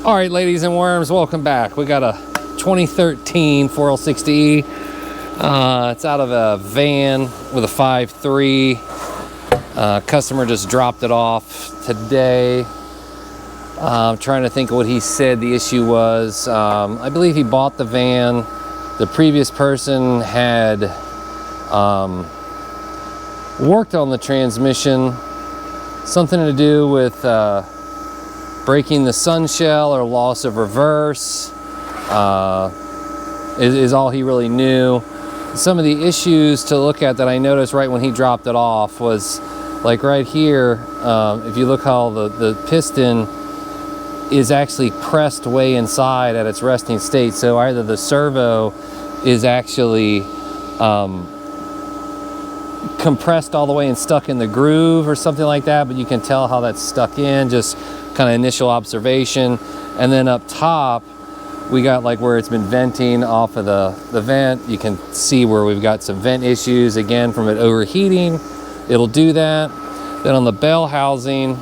All right, ladies and worms, welcome back. We got a 2013 4L60E. It's out of a van with a 5.3. Customer just dropped it off today. I'm trying to think of what he said the issue was. I believe he bought the van. The previous person had worked on the transmission. Something to do with breaking the sun shell or loss of reverse is all he really knew. Some of the issues to look at that I noticed right when he dropped it off was like right here. If you look how the piston is actually pressed way inside at its resting state. So either the servo is actually compressed all the way and stuck in the groove or something like that, but you can tell how that's stuck in, just kind of initial observation. And then up top we got like where it's been venting off of the vent. You can see where we've got some vent issues again from it overheating. It'll do that. Then on the bell housing,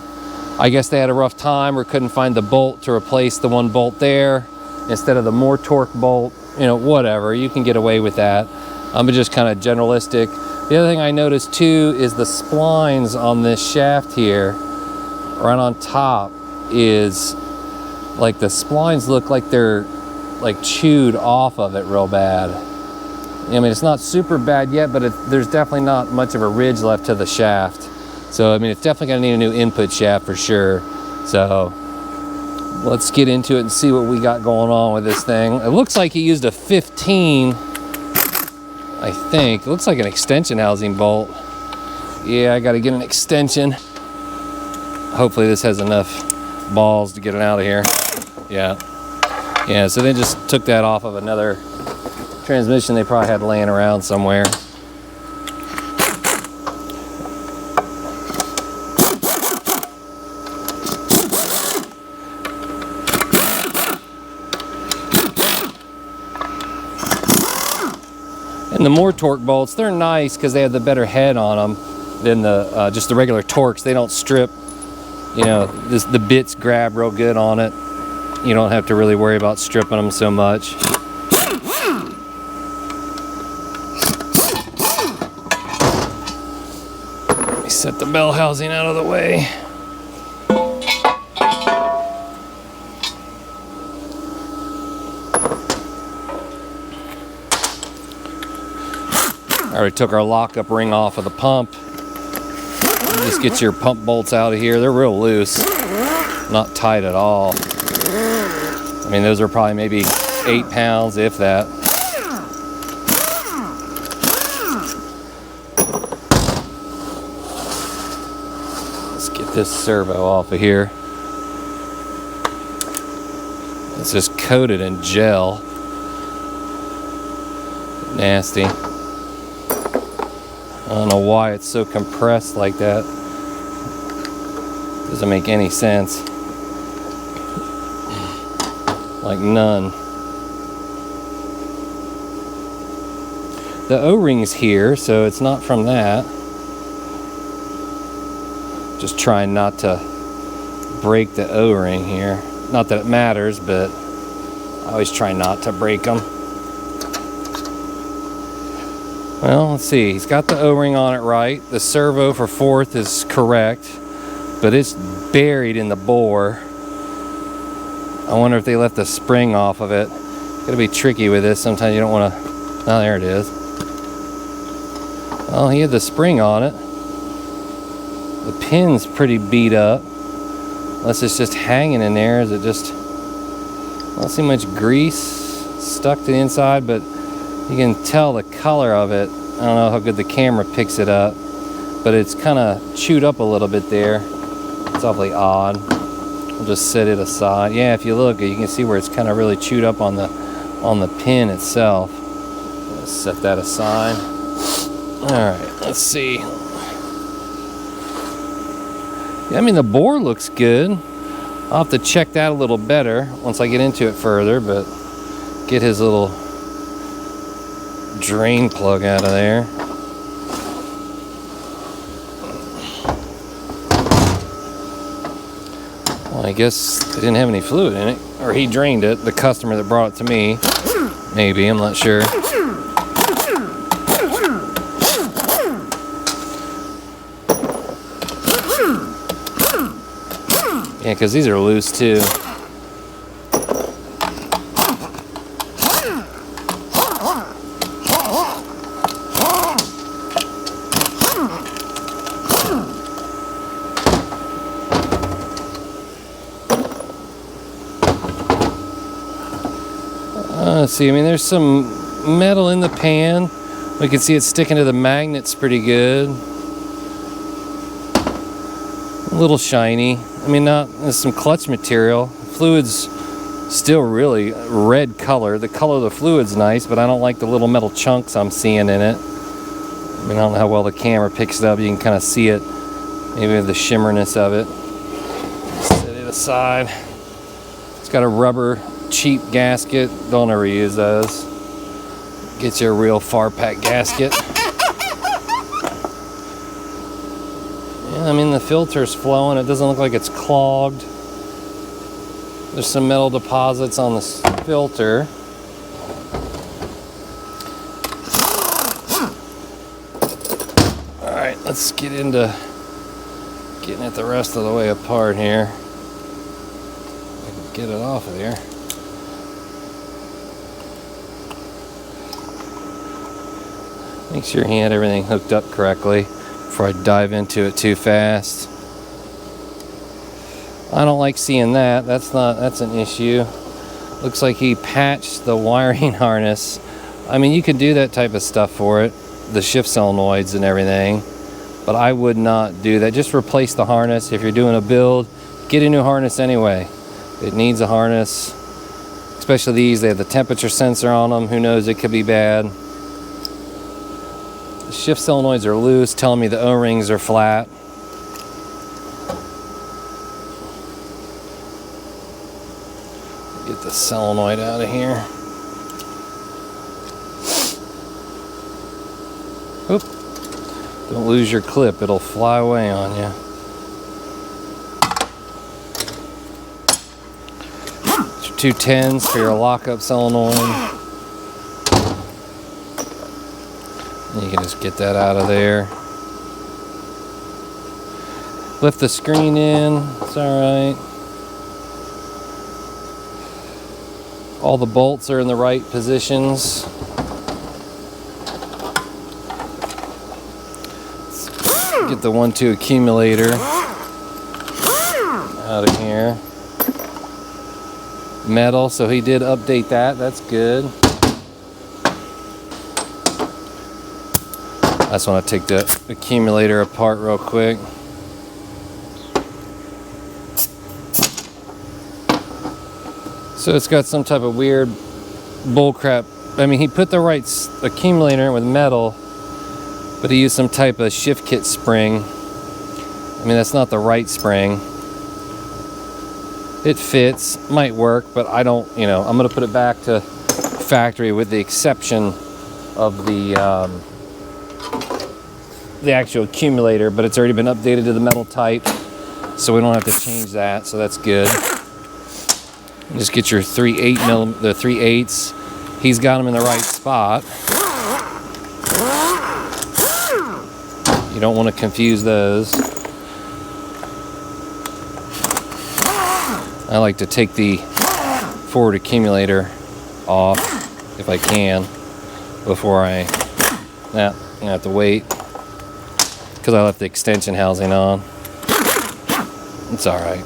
I guess they had a rough time or couldn't find the bolt to replace the one bolt there instead of the more torque bolt. You know, whatever, you can get away with that. But just kind of generalistic. The other thing I noticed too is the splines on this shaft here, right on top, is like the splines look like they're like chewed off of it real bad. I mean, it's not super bad yet, but there's definitely not much of a ridge left to the shaft. So I mean, it's definitely gonna need a new input shaft for sure. So let's get into it and see what we got going on with this thing. It looks like he used a 15, I think. It looks like an extension housing bolt. Yeah, I gotta get an extension. Hopefully this has enough balls to get it out of here. Yeah, so they just took that off of another transmission they probably had laying around somewhere. And the more torque bolts, they're nice because they have the better head on them than the just the regular Torx. They don't strip. You know, the bits grab real good on it. You don't have to really worry about stripping them so much. Let me set the bell housing out of the way. I already took our lockup ring off of the pump. Just get your pump bolts out of here. They're real loose, not tight at all. I mean, those are probably maybe 8 pounds, if that. Let's get this servo off of here. It's just coated in gel. Nasty. I don't know why it's so compressed like that. Doesn't make any sense. Like none. The O-ring's here, so it's not from that. Just trying not to break the O-ring here. Not that it matters, but I always try not to break them. Well, let's see. He's got the O-ring on it right. The servo for fourth is correct, but it's buried in the bore. I wonder if they left the spring off of it. Gotta be tricky with this. Sometimes you don't want to. Oh, there it is. Oh, he had the spring on it. The pin's pretty beat up. Unless it's just hanging in there. Is it just? I don't see much grease stuck to the inside, but you can tell the color of it. I don't know how good the camera picks it up, but it's kind of chewed up a little bit there. It's awfully odd. We'll just set it aside. Yeah, if you look, you can see where it's kind of really chewed up on the pin itself. Let's set that aside. All right, let's see. Yeah, I mean, the bore looks good. I'll have to check that a little better once I get into it further, but get his little drain plug out of there. I guess they didn't have any fluid in it, or he drained it, the customer that brought it to me. Maybe, I'm not sure. Yeah, because these are loose too. Let's see, I mean, there's some metal in the pan. We can see it sticking to the magnets pretty good. A little shiny. I mean, there's some clutch material. Fluid's still really red color. The color of the fluid's nice, but I don't like the little metal chunks I'm seeing in it. I mean, I don't know how well the camera picks it up. You can kind of see it, maybe the shimmerness of it. Set it aside. It's got a rubber cheap gasket. Don't ever use those. Get you a real far pack gasket. Yeah, I mean, the filter's flowing. It doesn't look like it's clogged. There's some metal deposits on the filter. All right, let's get into getting it the rest of the way apart here. I can get it off of there. Make sure he had everything hooked up correctly before I dive into it too fast. I don't like seeing that. That's an issue. Looks like he patched the wiring harness. I mean, you could do that type of stuff for it, the shift solenoids and everything, but I would not do that. Just replace the harness. If you're doing a build, get a new harness anyway. It needs a harness, especially these. They have the temperature sensor on them. Who knows, it could be bad. Shift solenoids are loose, telling me the O-rings are flat. Get the solenoid out of here. Oop. Don't lose your clip, it'll fly away on you. Two 10s for your lockup solenoid. You can just get that out of there. Lift the screen in, it's alright. All the bolts are in the right positions. Let's get the 1-2 accumulator out of here. Metal, so he did update that, that's good. I just want to take the accumulator apart real quick. So it's got some type of weird bullcrap. I mean, he put the right accumulator in with metal, but he used some type of shift kit spring. I mean, that's not the right spring. It fits, might work, but I don't, I'm going to put it back to factory with the exception of the actual accumulator, but it's already been updated to the metal type, so we don't have to change that, so that's good. Just get your 3/8. He's got them in the right spot. You don't want to confuse those. I like to take the forward accumulator off if I can before I have to wait, because I left the extension housing on. It's all right.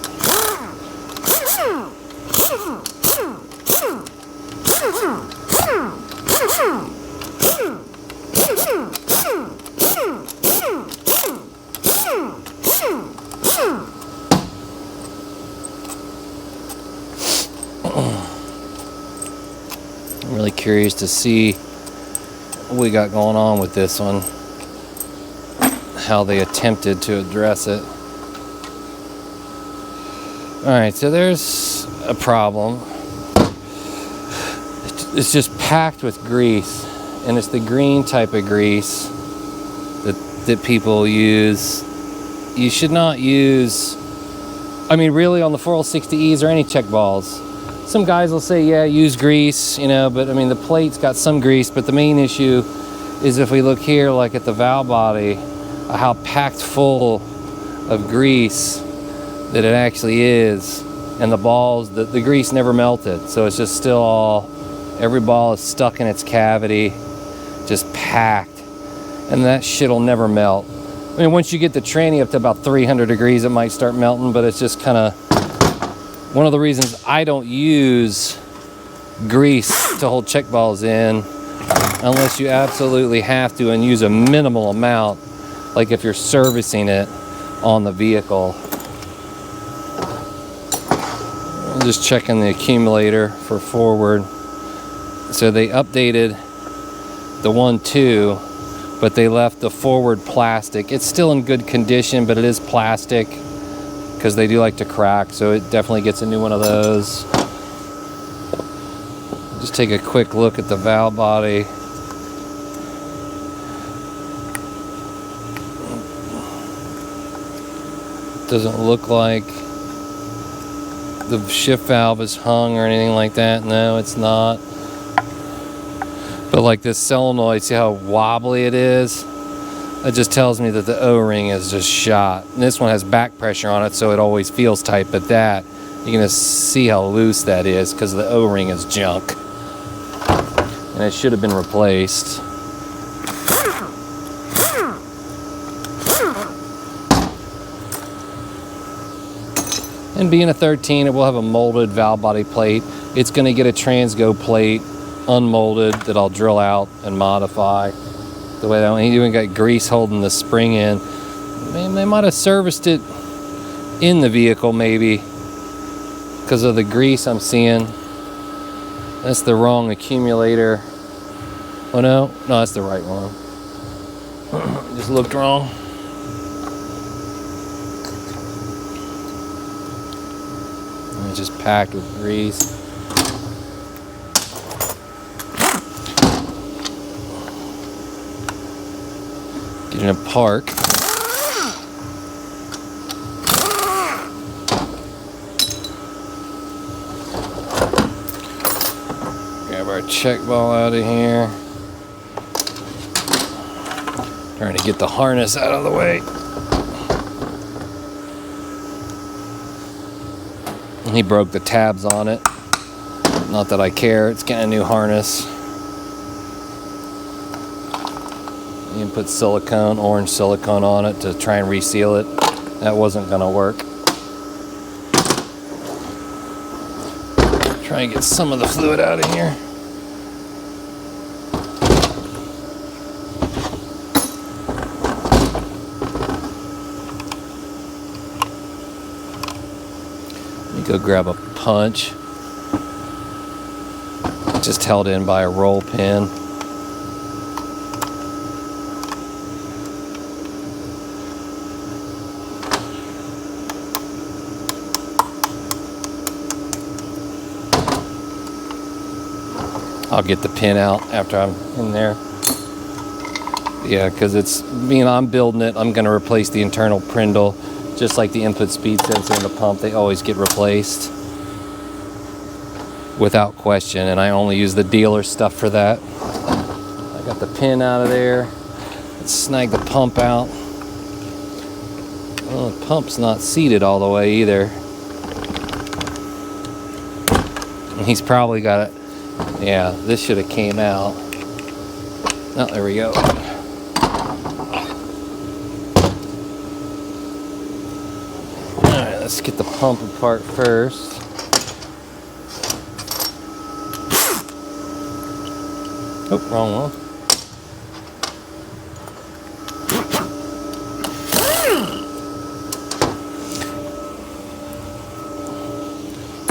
I'm really curious to see what we got going on with this one, how they attempted to address it. Alright, so there's a problem. It's just packed with grease, and it's the green type of grease that people use. You should not use I mean, really, on the 460Es or any check balls, some guys will say, yeah, use grease, you know, but I mean, the plate's got some grease, but the main issue is if we look here, like at the valve body, how packed full of grease that it actually is, and the balls, the grease never melted, so it's just still all, every ball is stuck in its cavity, just packed, and that shit'll never melt. I mean, once you get the tranny up to about 300 degrees, it might start melting, but it's just kind of one of the reasons I don't use grease to hold check balls in unless you absolutely have to, and use a minimal amount, like if you're servicing it on the vehicle. I'm just checking the accumulator for forward. So they updated the 1.2, but they left the forward plastic. It's still in good condition, but it is plastic because they do like to crack, so it definitely gets a new one of those. Just take a quick look at the valve body. Doesn't look like the shift valve is hung or anything like that. No, it's not. But like this solenoid, see how wobbly it is? It just tells me that the O-ring is just shot. And this one has back pressure on it, so it always feels tight, but that, you can just see how loose that is because the O-ring is junk. And it should have been replaced. And being a 13, it will have a molded valve body plate. It's going to get a Transgo plate, unmolded, that I'll drill out and modify. The way that one, he even got grease holding the spring in. Man, they might have serviced it in the vehicle maybe because of the grease I'm seeing. That's the wrong accumulator. Oh no, that's the right one. Just looked wrong. And it's just packed with grease. Getting a park. Grab our check ball out of here. Trying to get the harness out of the way. He broke the tabs on it. Not that I care, it's getting a new harness. You can put silicone, orange silicone on it to try and reseal it. That wasn't gonna work. Try and get some of the fluid out of here. Go grab a punch, just held in by a roll pin. I'll get the pin out after I'm in there. Yeah, because it's, I'm building it, I'm going to replace the internal prindle. Just like the input speed sensor and the pump, they always get replaced without question, and I only use the dealer stuff for that. I got the pin out of there. Let's snag the pump out. Well, the pump's not seated all the way either. And he's probably got it. Yeah, this should have came out. Oh, there we go. Let's get the pump apart first. Oh, wrong one.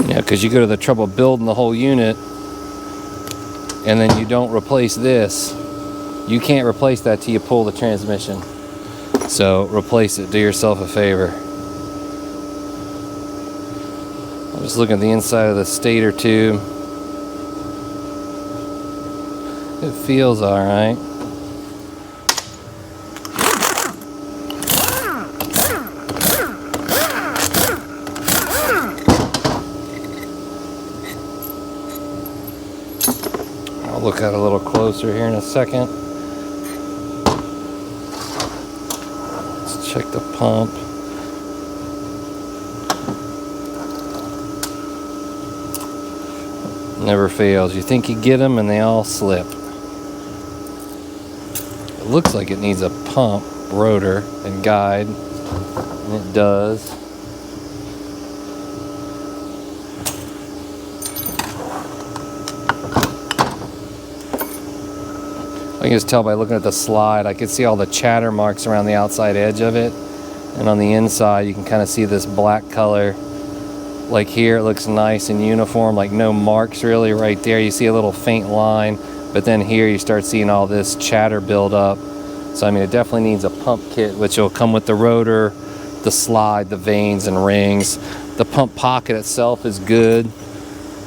Yeah, because you go to the trouble of building the whole unit and then you don't replace this. You can't replace that till you pull the transmission. So replace it, do yourself a favor. Just look at the inside of the stator tube. It feels all right. look at it a little closer here in a second. Let's check the pump. Never fails. You think you get them and they all slip. It looks like it needs a pump, rotor, and guide, and it does. I can just tell by looking at the slide, I can see all the chatter marks around the outside edge of it, and on the inside you can kind of see this black color. Like here it looks nice and uniform, like no marks really. Right there you see a little faint line, but then here you start seeing all this chatter build up. So I mean, it definitely needs a pump kit, which will come with the rotor, the slide, the vanes and rings. The pump pocket itself is good.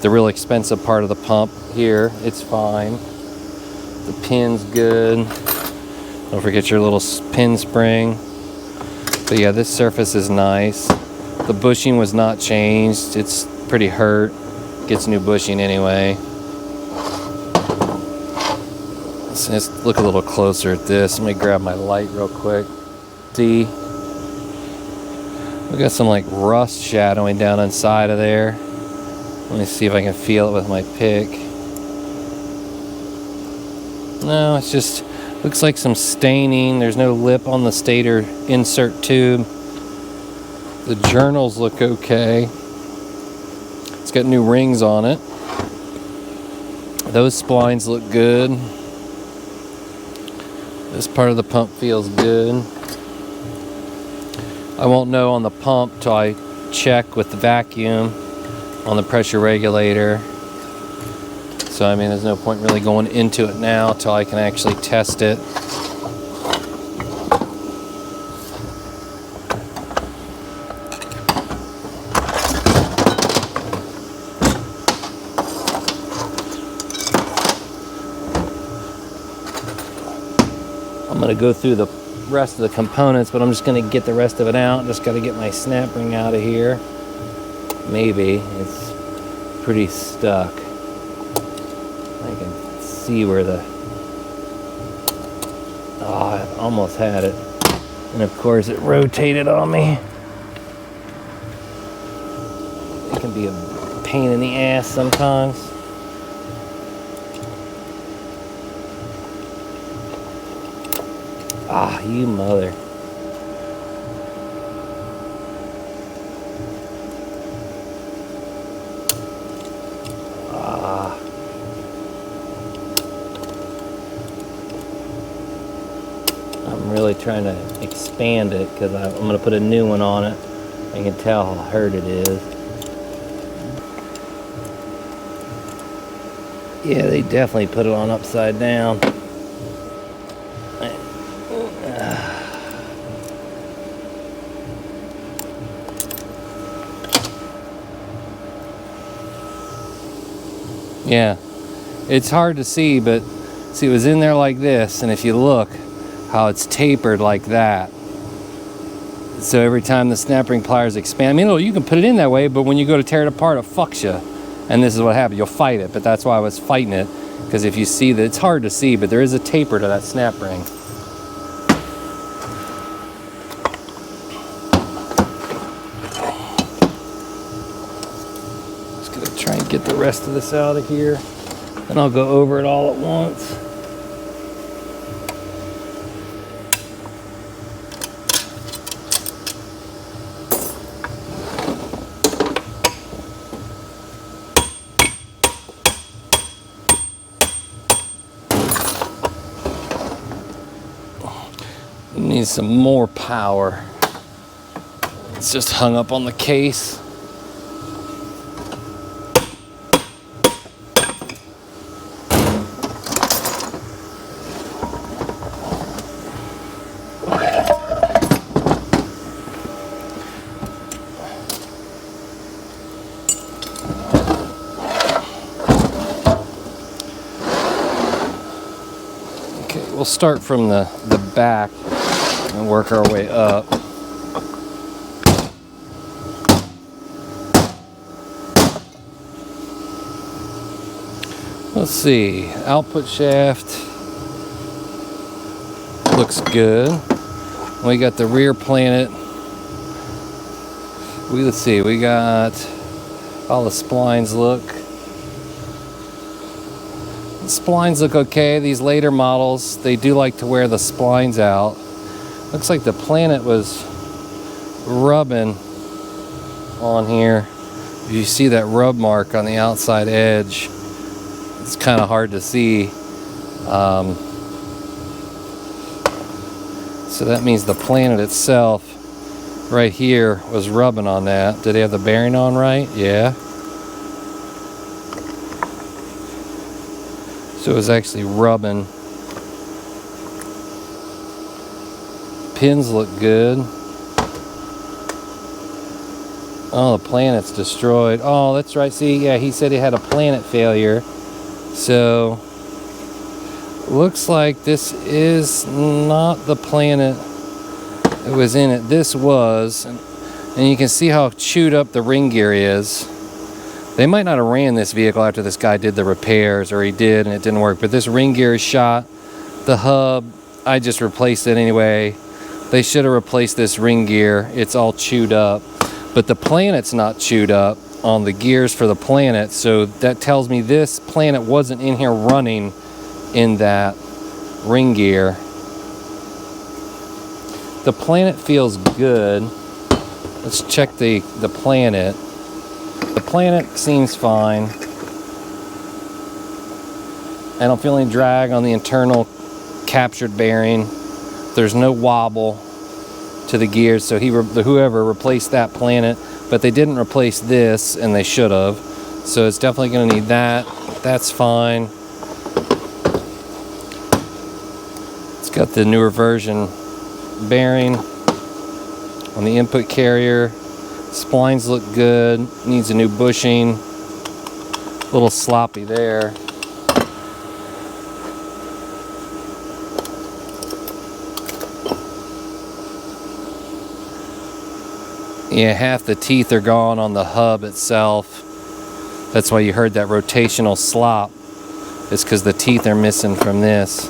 The real expensive part of the pump here, it's fine. The pin's good. Don't forget your little pin spring. But yeah, this surface is nice. The bushing was not changed. It's pretty hurt. Gets new bushing anyway. Let's look a little closer at this. Let me grab my light real quick. See? We got some like rust shadowing down inside of there. Let me see if I can feel it with my pick. No, it's just looks like some staining. There's no lip on the stator insert tube. The journals look okay. It's got new rings on it. Those splines look good. This part of the pump feels good. I won't know on the pump till I check with the vacuum on the pressure regulator. So I mean, there's no point really going into it now till I can actually test it. I'm going to go through the rest of the components, but I'm just going to get the rest of it out. Just got to get my snap ring out of here. Maybe. It's pretty stuck. I can see where the... Oh, I almost had it. And of course it rotated on me. It can be a pain in the ass sometimes. Ah, you mother. Ah. I'm really trying to expand it because I'm going to put a new one on it. I can tell how hurt it is. Yeah, they definitely put it on upside down. Yeah, it's hard to see, but see, it was in there like this, and if you look how it's tapered like that, so every time the snap ring pliers expand, I mean, you can put it in that way, but when you go to tear it apart, it fucks you. And this is what happens. You'll fight it, but that's why I was fighting it, because if you see that, it's hard to see, but there is a taper to that snap ring. Just gonna try and get the rest of this out of here, and I'll go over it all at once. Needs some more power. It's just hung up on the case. Okay, we'll start from the back and work our way up. Let's see, output shaft looks good. We got the rear planet. Let's see, we got all the splines look. The splines look okay. These later models, they do like to wear the splines out. Looks like the planet was rubbing on here. You see that rub mark on the outside edge. It's kind of hard to see. So that means the planet itself right here was rubbing on that. Did they have the bearing on right? Yeah. So it was actually rubbing. Pins look good. Oh, the planet's destroyed. Oh, that's right. See, yeah, he said he had a planet failure. So, looks like this is not the planet that was in it. This was, and you can see how chewed up the ring gear is. They might not have ran this vehicle after this guy did the repairs, or he did and it didn't work, but this ring gear is shot. The hub, I just replaced it anyway. They should have replaced this ring gear. It's all chewed up, but the planet's not chewed up on the gears for the planet, so that tells me this planet wasn't in here running in that ring gear. The planet feels good. Let's check the planet. The planet seems fine. I don't feel any drag on the internal captured bearing. There's no wobble to the gears, so whoever replaced that planet, but they didn't replace this, and they should have. So it's definitely going to need that. That's fine. It's got the newer version bearing on the input carrier. Splines look good. Needs a new bushing. A little sloppy there. Yeah, half the teeth are gone on the hub itself. That's why you heard that rotational slop. It's because the teeth are missing from this.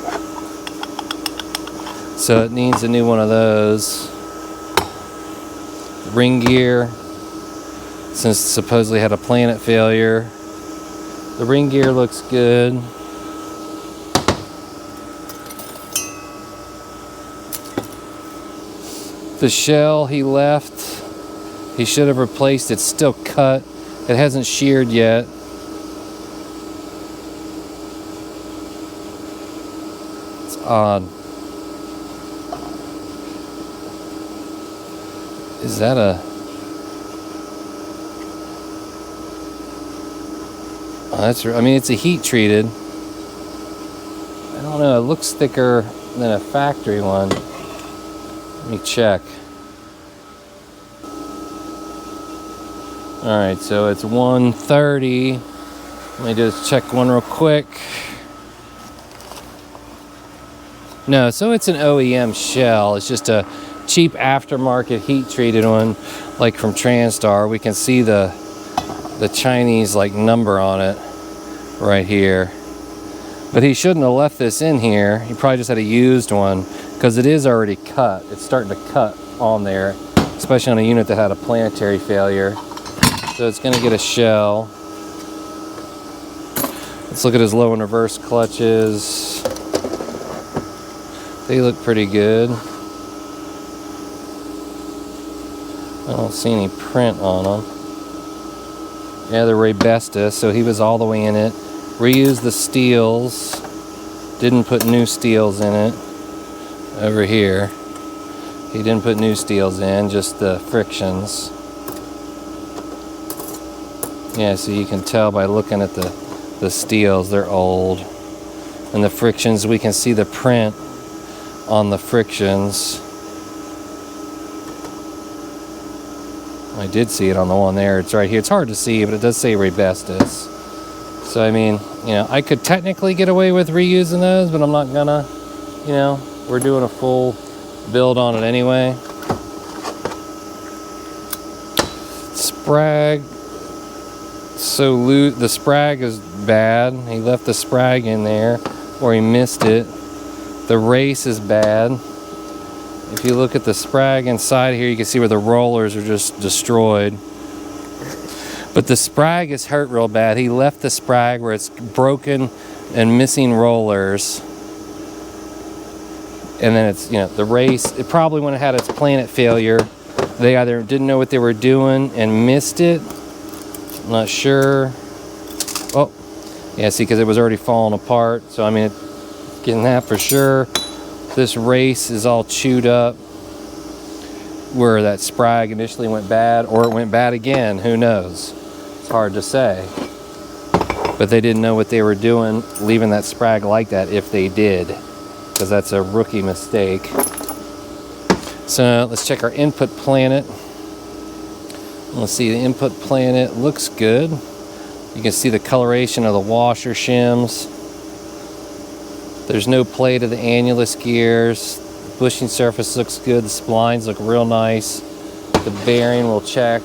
So it needs a new one of those. Ring gear, since it supposedly had a planet failure. The ring gear looks good. The shell he left, he should have replaced. It's still cut. It hasn't sheared yet. It's odd. Is that a... Oh, that's... I mean, it's a heat treated. I don't know. It looks thicker than a factory one. Let me check. Alright, so it's 130. Let me just check one real quick. No, so it's an OEM shell. It's just a cheap aftermarket heat treated one, like from TranStar. We can see the Chinese like number on it right here. But he shouldn't have left this in here. He probably just had a used one, because it is already cut. It's starting to cut on there, especially on a unit that had a planetary failure. So it's going to get a shell. Let's look at his low and reverse clutches. They look pretty good. I don't see any print on them. Yeah, they're Raybestos, so he was all the way in it. Reused the steels. Didn't put new steels in it. Over here, he didn't put new steels in, just the frictions. Yeah, so you can tell by looking at the steels, they're old. And the frictions, we can see the print on the frictions. I did see it on the one there. It's right here. It's hard to see, but it does say Raybestos. So, I mean, you know, I could technically get away with reusing those, but I'm not gonna. You know, we're doing a full build on it anyway. Sprag. So loose. The sprag is bad. He left the sprag in there, or he missed it. The race is bad. If you look at the sprag inside here, you can see where the rollers are just destroyed. But the sprag is hurt real bad. He left the sprag where it's broken and missing rollers. And then it's, the race, it probably when it had its planet failure, they either didn't know what they were doing and missed it. I'm not sure. Oh, yeah, see, because it was already falling apart. So, I mean, getting that for sure. This race is all chewed up where that sprag initially went bad, or it went bad again. Who knows? It's hard to say. But they didn't know what they were doing, leaving that sprag like that, if they did, because that's a rookie mistake. So let's check our input planet. Let's see, the input planet looks good. You can see the coloration of the washer shims. There's no play to the annulus gears. The bushing surface looks good. The splines look real nice. The bearing we'll check.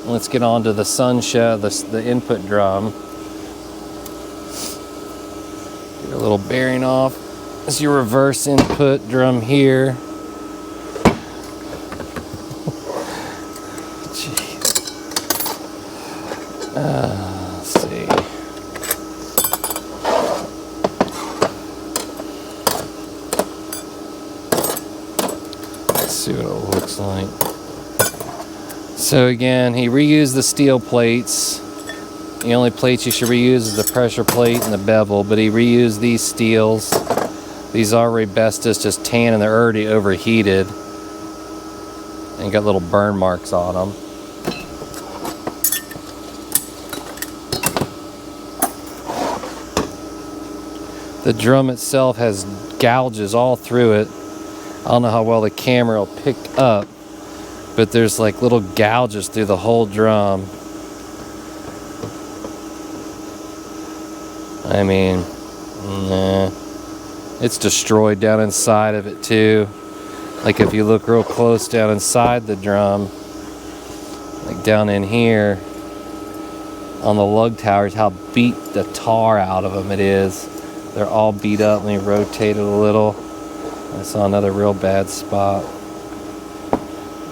Let's get on to the sunshine, the input drum. Get a little bearing off. This is your reverse input drum here. Let's see. Let's see what it looks like. So again, he reused the steel plates. The only plates you should reuse is the pressure plate and the bevel, but he reused these steels. These are Rebestas, just tan, and they're already overheated and got little burn marks on them. The drum itself has gouges all through it. I don't know how well the camera will pick up, but there's like little gouges through the whole drum. I mean, nah. It's destroyed down inside of it too. Like if you look real close down inside the drum, like down in here on the lug towers, how beat the tar out of them it is. They're all beat up. Let me rotate it a little. I saw another real bad spot.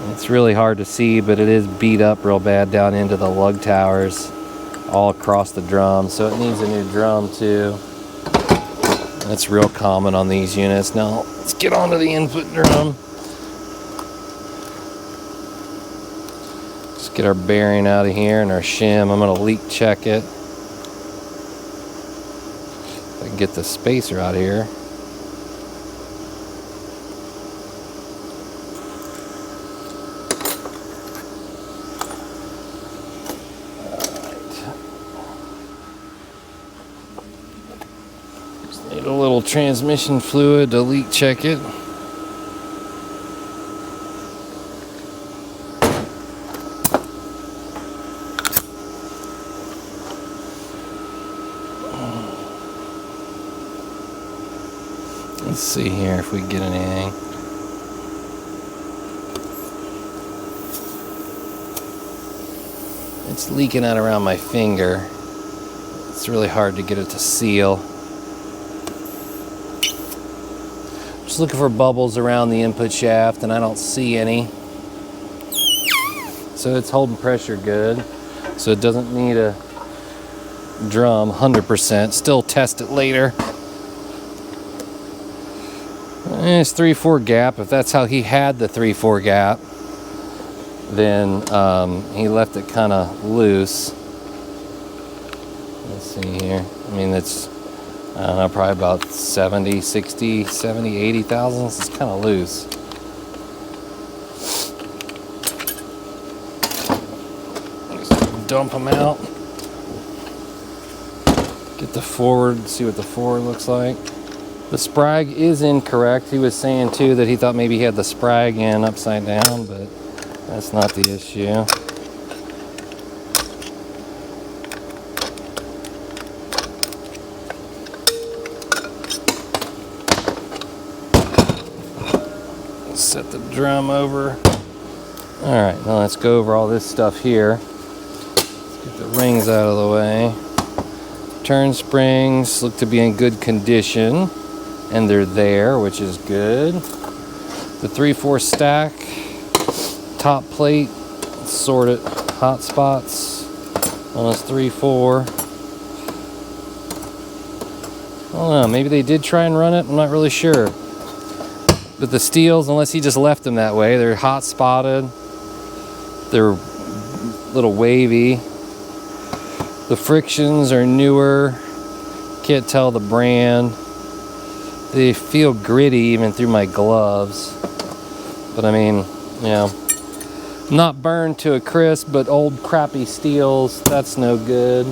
It's really hard to see, but it is beat up real bad down into the lug towers all across the drum. So it needs a new drum too. That's real common on these units. Now let's get onto the input drum. Let's get our bearing out of here and our shim. I'm going to leak check it. If I can get the spacer out of here. Need a little transmission fluid to leak check it. Let's see here if we can get anything. It's leaking out around my finger. It's really hard to get it to seal. Just looking for bubbles around the input shaft, and I don't see any. So it's holding pressure good. So it doesn't need a drum 100%. Still test it later. It's 3/4 gap. If that's how he had the 3/4 gap, then he left it kind of loose. Let's see here. I mean, it's, I don't know, probably about 70, 60, 70, 80 thousandths. It's kind of loose. Just dump them out. Get the forward, see what the forward looks like. The sprag is incorrect. He was saying too that he thought maybe he had the sprag in upside down, but that's not the issue. Set the drum over. All right, now let's go over all this stuff here. Let's get the rings out of the way. Turn springs look to be in good condition, and they're there, which is good. The 3/4 stack, top plate, sorted hot spots on this 3/4. I don't know, maybe they did try and run it, I'm not really sure. But the steels, unless he just left them that way, they're hot spotted, they're a little wavy. The frictions are newer, can't tell the brand. They feel gritty even through my gloves. But I mean, you know, not burned to a crisp, but old crappy steels, that's no good.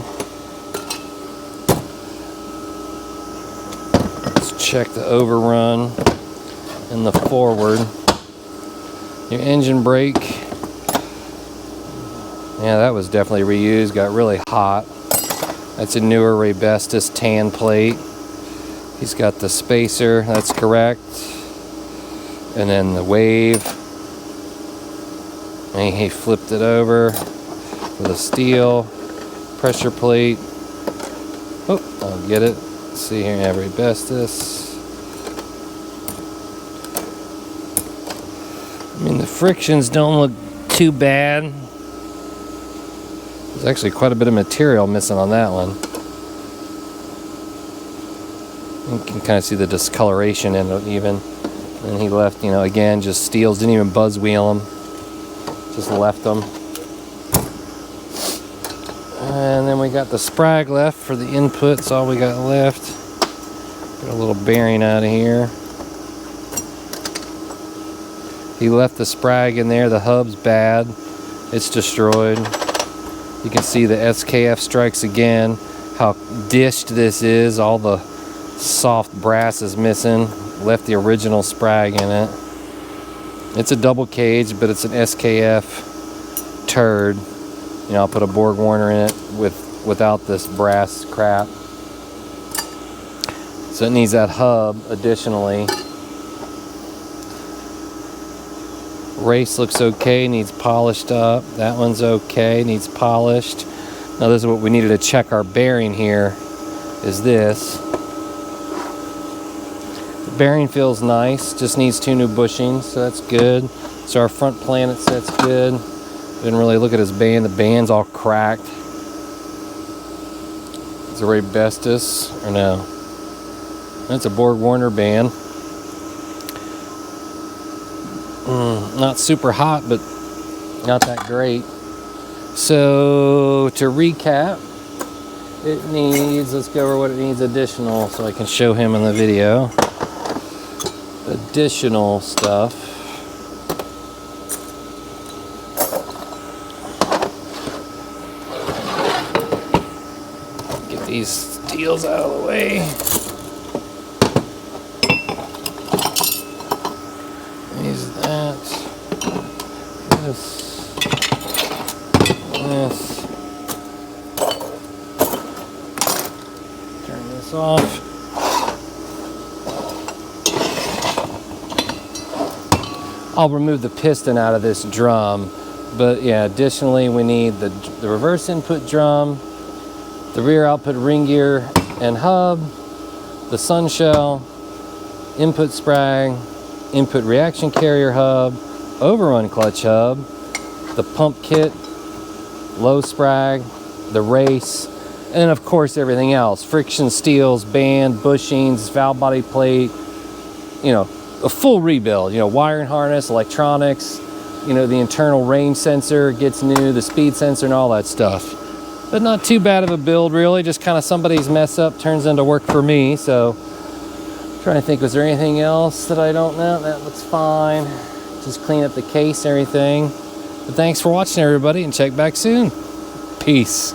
Let's check the overrun and the forward. Your engine brake. Yeah, that was definitely reused, got really hot. That's a newer Raybestos tan plate. He's got the spacer, that's correct. And then the wave. And he flipped it over with a steel pressure plate. Oh, I'll get it. Let's see here, yeah, Raybestos. I mean, the frictions don't look too bad. There's actually quite a bit of material missing on that one. You can kind of see the discoloration in it even. And he left, you know, again, just steels, didn't even buzz wheel them. Just left them. And then we got the sprag left for the inputs, all we got left. Got a little bearing out of here. He left the sprag in there, the hub's bad. It's destroyed. You can see the SKF strikes again, how dished this is. All the soft brass is missing. Left the original sprag in it. It's a double cage, but it's an SKF turd. You know, I'll put a Borg Warner in it without this brass crap. So it needs that hub additionally. Race looks okay, needs polished up. That one's okay, needs polished. Now this is what we needed to check our bearing here, is this. The bearing feels nice, just needs 2 new bushings, so that's good. So our front planet set's good. Didn't really look at his band, the band's all cracked. It's a Raybestos, or no? That's a Borg Warner band. Not super hot, but not that great. So to recap, it needs, let's go over what it needs additional so I can show him in the video. Additional stuff. Get these steels out of the way. Use that. This. Turn this off. I'll remove the piston out of this drum, but yeah, additionally we need the reverse input drum, the rear output ring gear and hub, the sun shell, input sprag, input reaction carrier hub, overrun clutch hub, the pump kit, low sprag, the race, and of course everything else. Friction steels, band, bushings, valve body plate, you know, a full rebuild, you know, wiring harness, electronics, you know, the internal range sensor gets new, the speed sensor and all that stuff. But not too bad of a build really, just kind of somebody's mess up turns into work for me. So trying to think, was there anything else that I don't know? That looks fine. Just clean up the case and everything. But thanks for watching everybody, and check back soon. Peace.